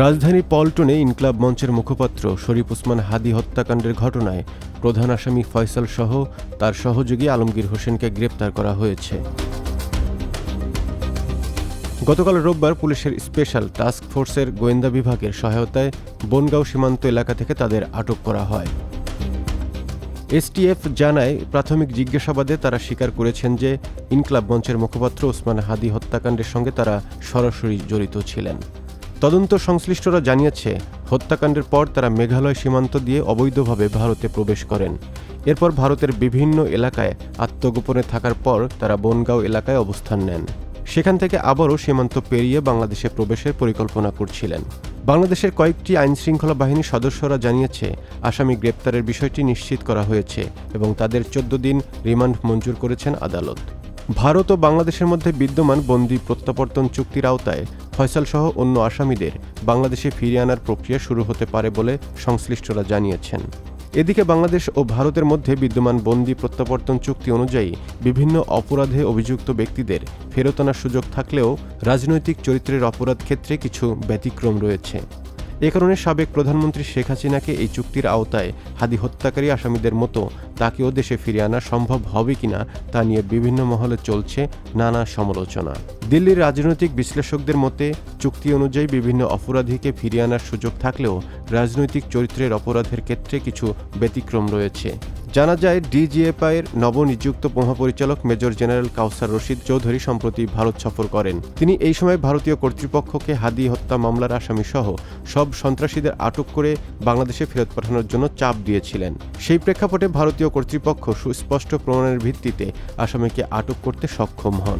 রাজধানী পল্টনে ইনকলাব মঞ্চের মুখপাত্র শরীফ ওসমান হাদী হত্যাকাণ্ডের ঘটনায় প্রধান আসামি ফয়সাল সহ তার সহযোগী আলমগীর হোসেনকে গ্রেপ্তার করা হয়েছে। গতকাল রোববার পুলিশের স্পেশাল টাস্ক ফোর্সের গোয়েন্দা বিভাগের সহায়তায় বনগাঁও সীমান্ত এলাকা থেকে তাদের আটক করা হয়। এসটিএফ জানায়, প্রাথমিক জিজ্ঞাসাবাদে তারা স্বীকার করেছেন যে ইনকলাব মঞ্চের মুখপাত্র ওসমান হাদী হত্যাকাণ্ডের সঙ্গে তারা সরাসরি জড়িত ছিলেন। তদন্ত সংশ্লিষ্টরা জানিয়েছে, হত্যাকাণ্ডের পর তারা মেঘালয় সীমান্ত দিয়ে অবৈধভাবে ভারতে প্রবেশ করেন। এরপর ভারতের বিভিন্ন এলাকায় আত্মগোপনে থাকার পর তারা বনগাঁও এলাকায় অবস্থান নেন। সেখান থেকে আবারও সীমান্ত পেরিয়ে বাংলাদেশে প্রবেশের পরিকল্পনা করছিলেন। বাংলাদেশের কয়েকটি আইনশৃঙ্খলা বাহিনীর সদস্যরা জানিয়েছে, আসামি গ্রেপ্তারের বিষয়টি নিশ্চিত করা হয়েছে এবং তাদের 14 দিন রিমান্ড মঞ্জুর করেছেন আদালত। ভারত ও বাংলাদেশের মধ্যে বিদ্যমান বন্দি প্রত্যাবর্তন চুক্তির আওতায় ফয়সাল সহ অন্য আসামিদের বাংলাদেশে ফিরিয়ে আনার প্রক্রিয়া শুরু হতে পারে বলে সংশ্লিষ্টরা জানিয়েছেন। এদিকে বাংলাদেশ ও ভারতের মধ্যে বিদ্যমান বন্দি প্রত্যাবর্তন চুক্তি অনুযায়ী বিভিন্ন অপরাধে অভিযুক্ত ব্যক্তিদের ফেরত আনার সুযোগ থাকলেও রাজনৈতিক চরিত্রের অপরাধ ক্ষেত্রে কিছু ব্যতিক্রম রয়েছে। এ কারণে সাবেক প্রধানমন্ত্রী শেখ হাসিনাকে এই চুক্তির আওতায় হাদী হত্যাকারী আসামিদের মতো তাকেও দেশে ফিরিয়ে আনা সম্ভব হবে কিনা তা নিয়ে বিভিন্ন মহলে চলছে নানা সমালোচনা। দিল্লির রাজনৈতিক বিশ্লেষকদের মতে, চুক্তি অনুযায়ী বিভিন্ন অপরাধীকে ফিরিয়ে আনার সুযোগ থাকলেও রাজনৈতিক চরিত্রের অপরাধের ক্ষেত্রে কিছু ব্যতিক্রম রয়েছে। জানা যায়, ডিজিএফআইয়ের নবনিযুক্ত মহাপরিচালক মেজর জেনারেল কাউসার রশিদ চৌধুরী সম্প্রতি ভারত সফর করেন। তিনি এই সময় ভারতীয় কর্তৃপক্ষকে হাদী হত্যা মামলার আসামিসহ সব সন্ত্রাসীদের আটক করে বাংলাদেশে ফেরত পাঠানোর জন্য চাপ দিয়েছিলেন। সেই প্রেক্ষাপটে ভারতীয় কর্তৃপক্ষ সুস্পষ্ট প্রমাণের ভিত্তিতে আসামিকে আটক করতে সক্ষম হন।